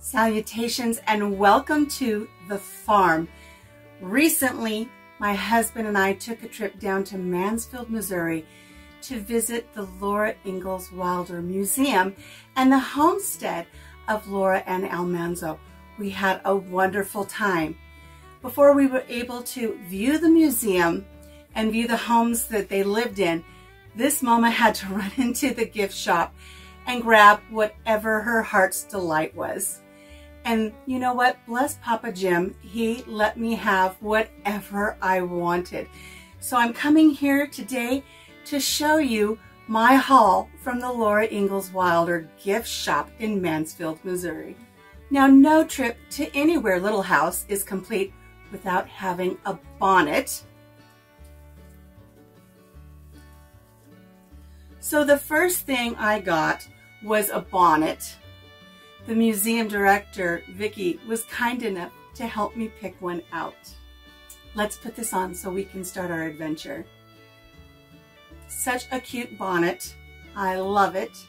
Salutations and welcome to the farm. Recently, my husband and I took a trip down to Mansfield, Missouri to visit the Laura Ingalls WIlder Museum and the homestead of Laura and Almanzo. We had a wonderful time. Before we were able to view the museum and view the homes that they lived in, this mama had to run into the gift shop and grab whatever her heart's delight was. And you know what? Bless Papa Jim. He let me have whatever I wanted. So I'm coming here today to show you my haul from the Laura Ingalls WIlder gift shop in Mansfield, Missouri. Now, no trip to anywhere little house is complete without having a bonnet. So the first thing I got was a bonnet. The museum director, Vicki, was kind enough to help me pick one out. Let's put this on so we can start our adventure. Such a cute bonnet. I love it.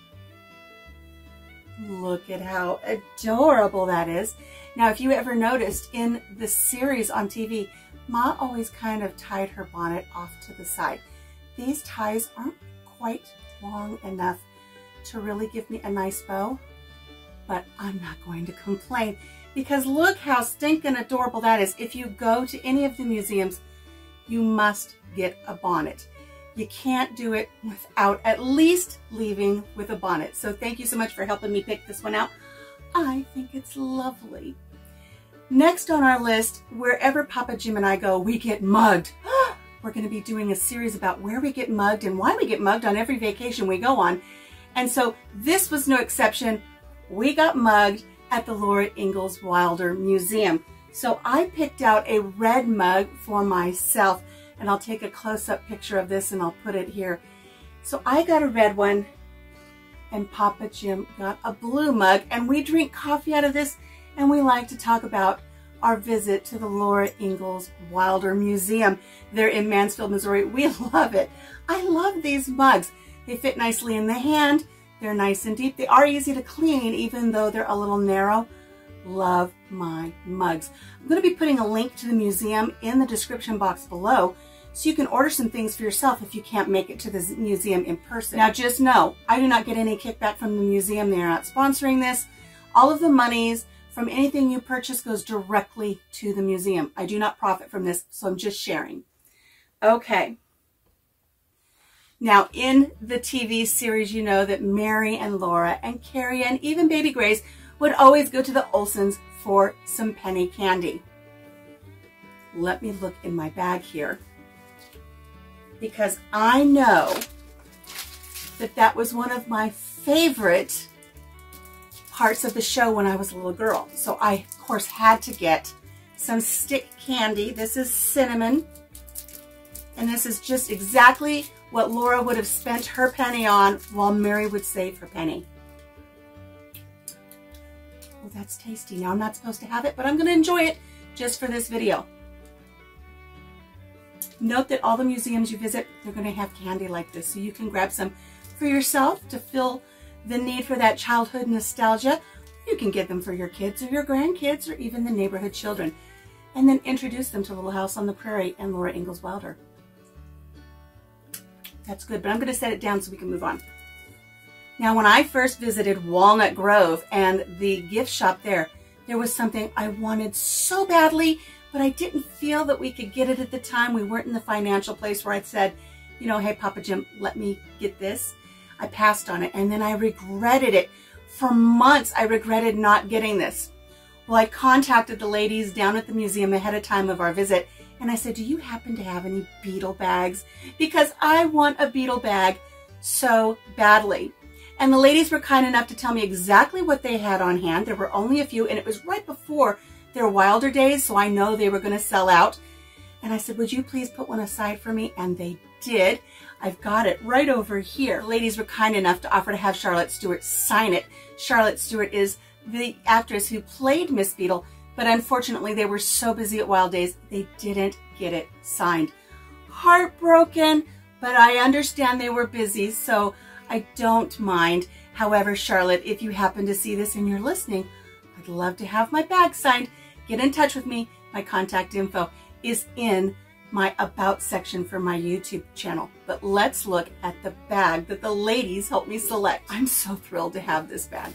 Look at how adorable that is. Now, if you ever noticed in the series on TV, Ma always kind of tied her bonnet off to the side. These ties aren't quite long enough to really give me a nice bow. But I'm not going to complain because look how stinking adorable that is. If you go to any of the museums, you must get a bonnet. You can't do it without at least leaving with a bonnet. So thank you so much for helping me pick this one out. I think it's lovely. Next on our list, wherever Papa Jim and I go, we get mugged. We're going to be doing a series about where we get mugged and why we get mugged on every vacation we go on. And so this was no exception. We got mugged at the Laura Ingalls WIlder Museum. So I picked out a red mug for myself, and I'll take a close-up picture of this and I'll put it here. So I got a red one and Papa Jim got a blue mug, and we drink coffee out of this and we like to talk about our visit to the Laura Ingalls WIlder Museum. They're in Mansfield, Missouri. We love it. I love these mugs. They fit nicely in the hand. They're nice and deep. They are easy to clean, even though they're a little narrow. Love my mugs. I'm going to be putting a link to the museum in the description box below, so you can order some things for yourself if you can't make it to the museum in person. Now, just know, I do not get any kickback from the museum. They are not sponsoring this. All of the monies from anything you purchase goes directly to the museum. I do not profit from this, so I'm just sharing. Okay. Now, in the TV series, you know that Mary and Laura and Carrie and even baby Grace would always go to the Olsons for some penny candy. Let me look in my bag here, because I know that that was one of my favorite parts of the show when I was a little girl. So I, of course, had to get some stick candy. This is cinnamon, and this is just exactly what Laura would have spent her penny on while Mary would save her penny. Oh, that's tasty. Now, I'm not supposed to have it, but I'm going to enjoy it just for this video. Note that all the museums you visit, they're going to have candy like this, so you can grab some for yourself to fill the need for that childhood nostalgia. You can get them for your kids or your grandkids or even the neighborhood children, and then introduce them to Little House on the Prairie and Laura Ingalls WIlder. That's good, but I'm going to set it down so we can move on. Now, when I first visited Walnut Grove and the gift shop there was something I wanted so badly, but I didn't feel that we could get it at the time. We weren't in the financial place where I'd said, you know, hey, Papa Jim, let me get this. I passed on it, and then I regretted it. For months, I regretted not getting this. Well, I contacted the ladies down at the museum ahead of time of our visit, and I said, do you happen to have any beetle bags? Because I want a beetle bag so badly. And the ladies were kind enough to tell me exactly what they had on hand. There were only a few, and it was right before their WIlder days, so I know they were going to sell out. And I said, would you please put one aside for me? And they did. I've got it right over here. The ladies were kind enough to offer to have Charlotte Stewart sign it. Charlotte Stewart is the actress who played Miss Beetle, but unfortunately they were so busy at Wild Days, they didn't get it signed. Heartbroken, but I understand they were busy, so I don't mind. However, Charlotte, if you happen to see this and you're listening, I would love to have my bag signed, get in touch with me. My contact info is in my About section for my YouTube channel. But let's look at the bag that the ladies helped me select. I'm so thrilled to have this bag.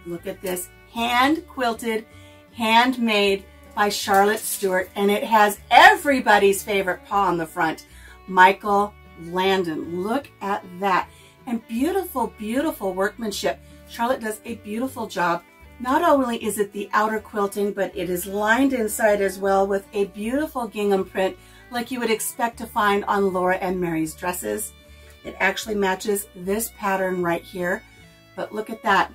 Look at this, hand quilted, handmade by Charlotte Stewart, and it has everybody's favorite paw on the front, Michael Landon. Look at that. And beautiful, beautiful workmanship. Charlotte does a beautiful job. Not only is it the outer quilting, but it is lined inside as well with a beautiful gingham print like you would expect to find on Laura and Mary's dresses. It actually matches this pattern right here. But look at that.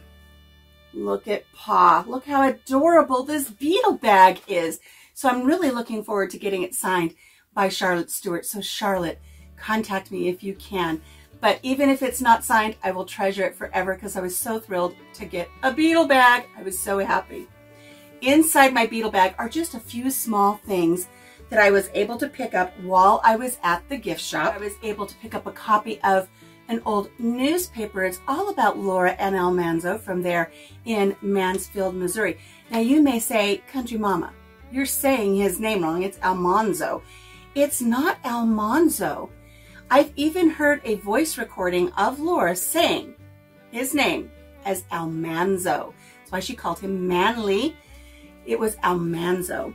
Look at paw. Look how adorable this beetle bag is. So I'm really looking forward to getting it signed by Charlotte Stewart. So Charlotte, contact me if you can. But even if it's not signed, I will treasure it forever because I was so thrilled to get a beetle bag. I was so happy. Inside my beetle bag are just a few small things that I was able to pick up while I was at the gift shop. I was able to pick up a copy of an old newspaper. It's all about Laura and Almanzo from there in Mansfield, Missouri. Now you may say, Country Mama, you're saying his name wrong. It's Almanzo. It's not Almanzo. I've even heard a voice recording of Laura saying his name as Almanzo. That's why she called him Manly. It was Almanzo.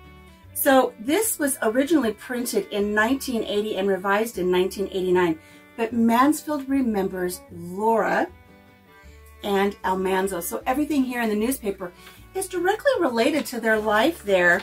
So this was originally printed in 1980 and revised in 1989. But Mansfield remembers Laura and Almanzo. So everything here in the newspaper is directly related to their life there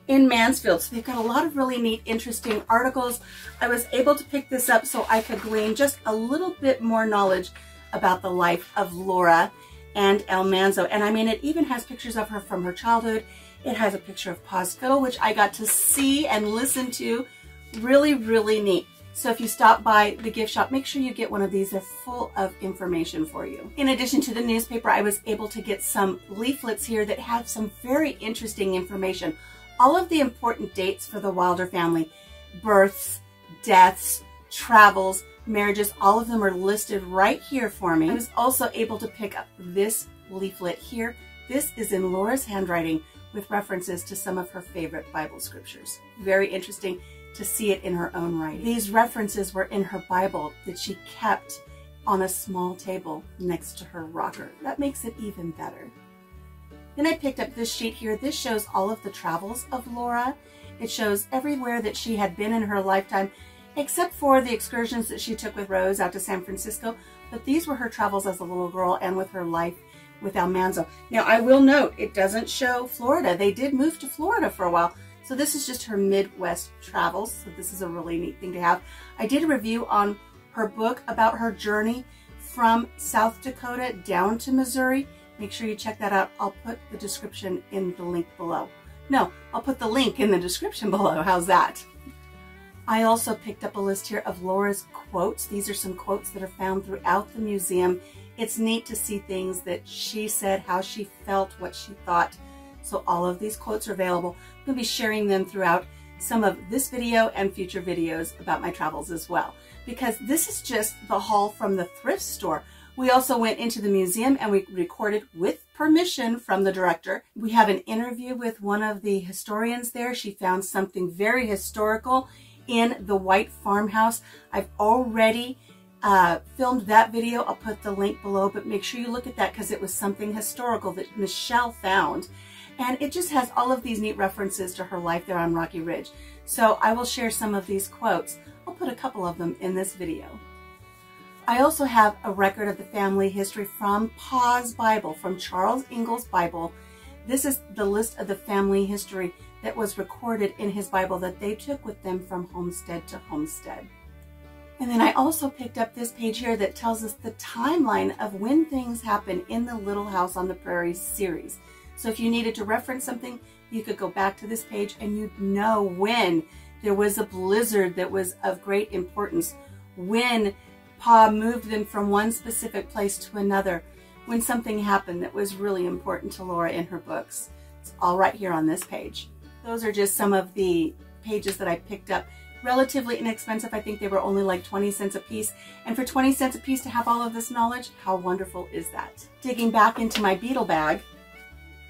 in Mansfield. So they've got a lot of really neat, interesting articles. I was able to pick this up so I could glean just a little bit more knowledge about the life of Laura and Almanzo. And I mean, it even has pictures of her from her childhood. It has a picture of Pa's fiddle, which I got to see and listen to. Really, really neat. So if you stop by the gift shop, make sure you get one of these. They're full of information for you. In addition to the newspaper, I was able to get some leaflets here that have some very interesting information. All of the important dates for the WIlder family, births, deaths, travels, marriages, all of them are listed right here for me. I was also able to pick up this leaflet here. This is in Laura's handwriting with references to some of her favorite Bible scriptures. Very interesting to see it in her own writing. These references were in her Bible that she kept on a small table next to her rocker. That makes it even better. Then I picked up this sheet here. This shows all of the travels of Laura. It shows everywhere that she had been in her lifetime, except for the excursions that she took with Rose out to San Francisco. But these were her travels as a little girl and with her life with Almanzo. Now, I will note, it doesn't show Florida. They did move to Florida for a while. So this is just her Midwest travels. So this is a really neat thing to have. I did a review on her book about her journey from South Dakota down to Missouri. Make sure you check that out. I'll put the description in the link below. No, I'll put the link in the description below. How's that? I also picked up a list here of Laura's quotes. These are some quotes that are found throughout the museum. It's neat to see things that she said, how she felt, what she thought. So all of these quotes are available. I'm going to be sharing them throughout some of this video and future videos about my travels as well, because this is just the haul from the thrift store. We also went into the museum and we recorded with permission from the director. We have an interview with one of the historians there. She found something very historical in the white farmhouse. I've already filmed that video. I'll put the link below, but make sure you look at that because it was something historical that Michelle found. And it just has all of these neat references to her life there on Rocky Ridge. So I will share some of these quotes. I'll put a couple of them in this video. I also have a record of the family history from Pa's Bible, from Charles Ingalls' Bible. This is the list of the family history that was recorded in his Bible that they took with them from homestead to homestead. And then I also picked up this page here that tells us the timeline of when things happen in the Little House on the Prairie series. So if you needed to reference something, you could go back to this page and you'd know when there was a blizzard that was of great importance, when Pa moved them from one specific place to another, when something happened that was really important to Laura in her books. It's all right here on this page. Those are just some of the pages that I picked up relatively inexpensive. I think they were only like 20 cents a piece. And for 20 cents a piece to have all of this knowledge, how wonderful is that? Digging back into my beetle bag,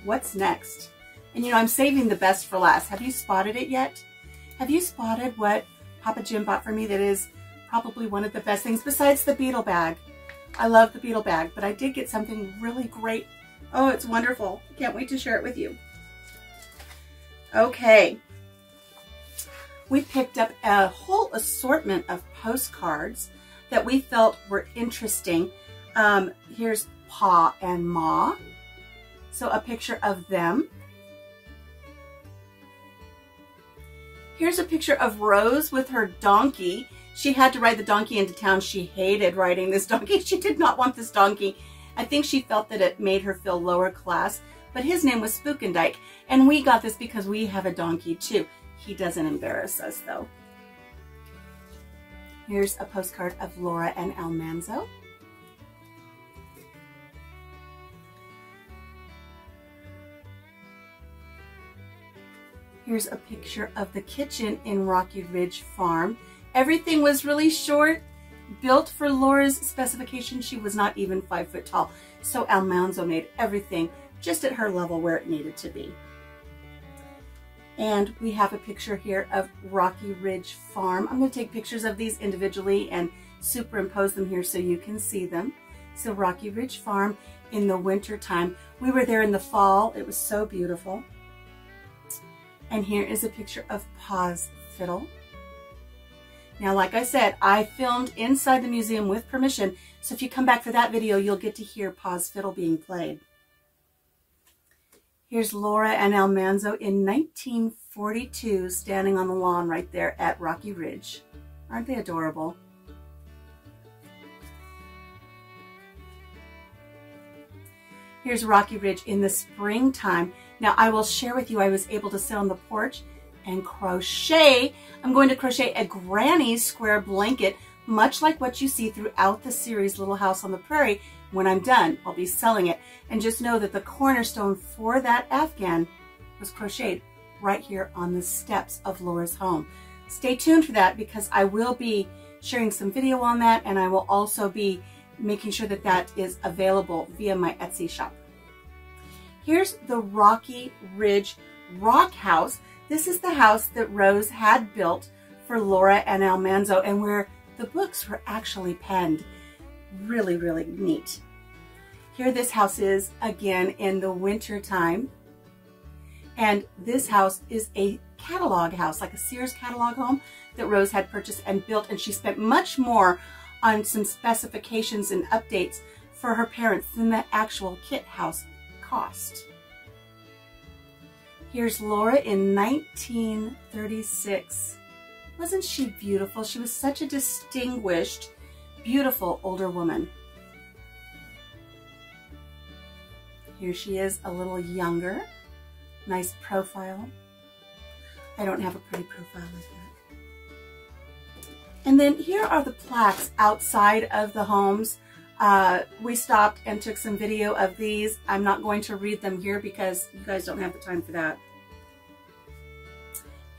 what's next? And you know, I'm saving the best for last. Have you spotted it yet? Have you spotted what Papa Jim bought for me that is probably one of the best things besides the beetle bag? I love the beetle bag, but I did get something really great. Oh, it's wonderful. Can't wait to share it with you. Okay. We picked up a whole assortment of postcards that we felt were interesting. Here's Pa and Ma. So a picture of them. Here's a picture of Rose with her donkey. She had to ride the donkey into town. She hated riding this donkey. She did not want this donkey. I think she felt that it made her feel lower class, but his name was Spookendike, and we got this because we have a donkey too. He doesn't embarrass us though. Here's a postcard of Laura and Almanzo. Here's a picture of the kitchen in Rocky Ridge Farm. Everything was really short, built for Laura's specification. She was not even 5 foot tall. So Almanzo made everything just at her level where it needed to be. And we have a picture here of Rocky Ridge Farm. I'm going to take pictures of these individually and superimpose them here so you can see them. So Rocky Ridge Farm in the winter time. We were there in the fall. It was so beautiful. And here is a picture of Pa's fiddle. Now, like I said, I filmed inside the museum with permission, so if you come back for that video, you'll get to hear Pa's fiddle being played. Here's Laura and Almanzo in 1942, standing on the lawn right there at Rocky Ridge. Aren't they adorable? Here's Rocky Ridge in the springtime. Now, I will share with you, I was able to sit on the porch and crochet. I'm going to crochet a granny square blanket, much like what you see throughout the series Little House on the Prairie. When I'm done, I'll be selling it. And just know that the cornerstone for that Afghan was crocheted right here on the steps of Laura's home. Stay tuned for that because I will be sharing some video on that, and I will also be making sure that that is available via my Etsy shop. Here's the Rocky Ridge Rock House. This is the house that Rose had built for Laura and Almanzo, and where the books were actually penned. Really, really neat. Here this house is again in the winter time. And this house is a catalog house, like a Sears catalog home that Rose had purchased and built, and she spent much more on some specifications and updates for her parents than the actual kit house cost. Here's Laura in 1936. Wasn't she beautiful? She was such a distinguished, beautiful older woman. Here she is a little younger. Nice profile. I don't have a pretty profile like that. And then here are the plaques outside of the homes. We stopped and took some video of these. I'm not going to read them here because you guys don't have the time for that.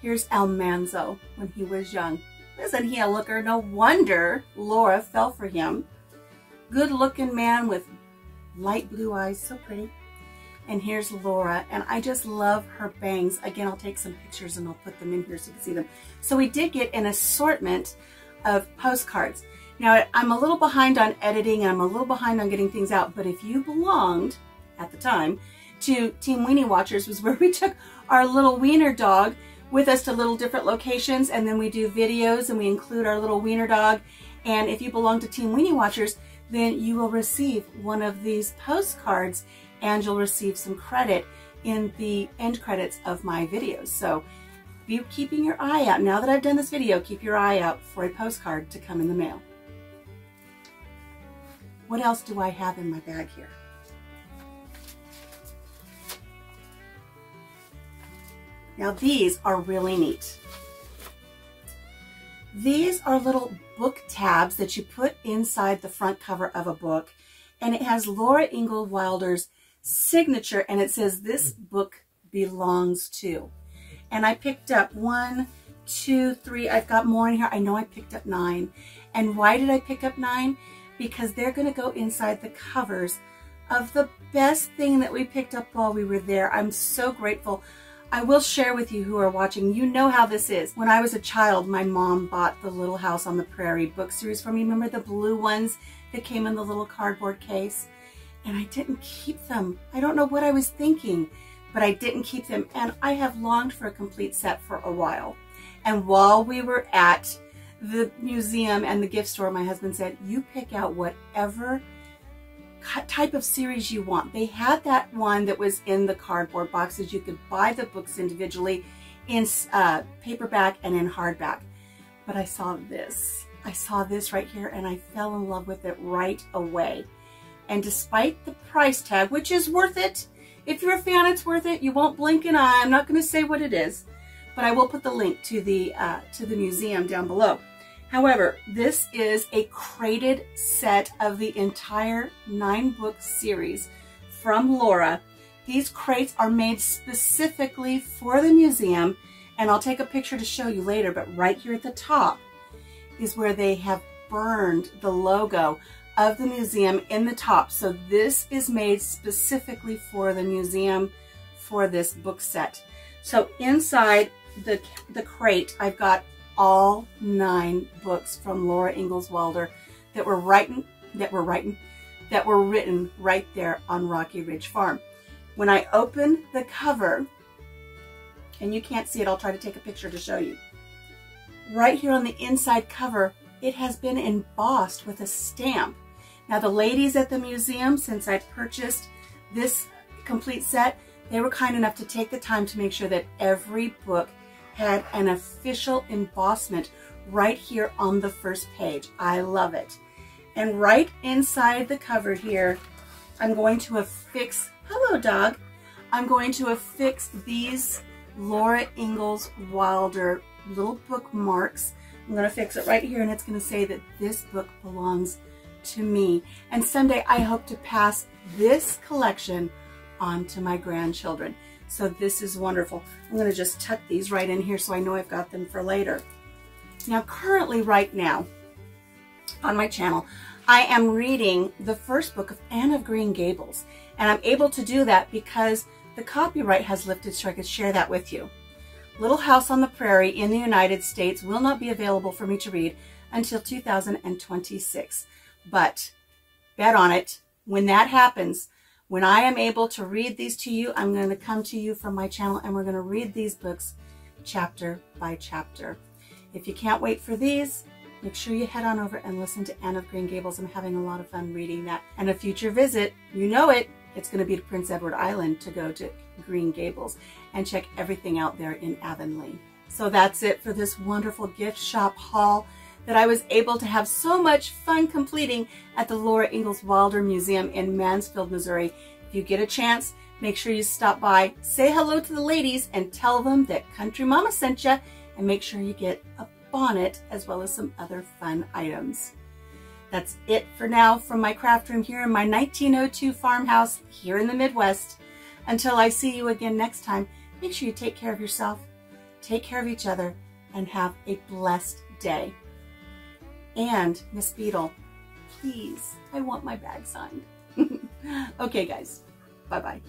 Here's Almanzo when he was young. Isn't he a looker? No wonder Laura fell for him. Good looking man with light blue eyes, so pretty. And here's Laura, and I just love her bangs. Again, I'll take some pictures and I'll put them in here so you can see them. So we did get an assortment of postcards. Now, I'm a little behind on editing and I'm a little behind on getting things out, but if you belonged, at the time, to Team Weenie Watchers, was where we took our little wiener dog with us to little different locations, and then we do videos and we include our little wiener dog. And if you belong to Team Weenie Watchers, then you will receive one of these postcards and you'll receive some credit in the end credits of my videos. So be keeping your eye out. Now that I've done this video, keep your eye out for a postcard to come in the mail. What else do I have in my bag here? Now these are really neat. These are little book tabs that you put inside the front cover of a book, and it has Laura Ingalls WIlder's signature, and it says, "This book belongs to." And I picked up 1, 2, 3, I've got more in here. I know I picked up 9. And why did I pick up 9? Because they're going to go inside the covers of the best thing that we picked up while we were there. I'm so grateful. I will share with you who are watching, you know how this is. When I was a child, my mom bought the Little House on the Prairie book series for me. Remember the blue ones that came in the little cardboard case? And I didn't keep them. I don't know what I was thinking, but I didn't keep them. And I have longed for a complete set for a while. And while we were at the museum and the gift store, my husband said, you pick out whatever type of series you want. They had that one that was in the cardboard boxes. You could buy the books individually in paperback and in hardback. But I saw this. I saw this right here and I fell in love with it right away. And despite the price tag, which is worth it, if you're a fan, it's worth it. You won't blink an eye. I'm not going to say what it is, but I will put the link to the museum down below. However, this is a crated set of the entire 9-book series from Laura. These crates are made specifically for the museum, and I'll take a picture to show you later, but right here at the top is where they have burned the logo of the museum in the top. So this is made specifically for the museum for this book set. So inside the crate, I've got all 9 books from Laura Ingalls WIlder that were written right there on Rocky Ridge Farm. When I open the cover, and you can't see it, I'll try to take a picture to show you. Right here on the inside cover, it has been embossed with a stamp. Now the ladies at the museum, since I purchased this complete set, they were kind enough to take the time to make sure that every book had an official embossment right here on the first page. I love it. And right inside the cover here, I'm going to affix, hello dog, I'm going to affix these Laura Ingalls WIlder little bookmarks. I'm going to fix it right here, and it's going to say that this book belongs to me. And someday I hope to pass this collection on to my grandchildren. So this is wonderful. I'm going to just tuck these right in here so I know I've got them for later. Now currently right now on my channel, I am reading the first book of Anne of Green Gables. And I'm able to do that because the copyright has lifted so I could share that with you. Little House on the Prairie in the United States will not be available for me to read until 2026. But bet on it, when that happens, when I am able to read these to you, I'm going to come to you from my channel and we're going to read these books chapter by chapter. If you can't wait for these, make sure you head on over and listen to Anne of Green Gables. I'm having a lot of fun reading that. And a future visit, you know it, it's going to be to Prince Edward Island to go to Green Gables and check everything out there in Avonlea. So that's it for this wonderful gift shop haul that I was able to have so much fun completing at the Laura Ingalls WIlder Museum in Mansfield, Missouri. If you get a chance, make sure you stop by, say hello to the ladies, and tell them that Country Mama sent you, and make sure you get a bonnet as well as some other fun items. That's it for now from my craft room here in my 1902 farmhouse here in the Midwest. Until I see you again next time, make sure you take care of yourself, take care of each other, and have a blessed day. And Miss Beadle, please, I want my bag signed. Okay, guys, bye-bye.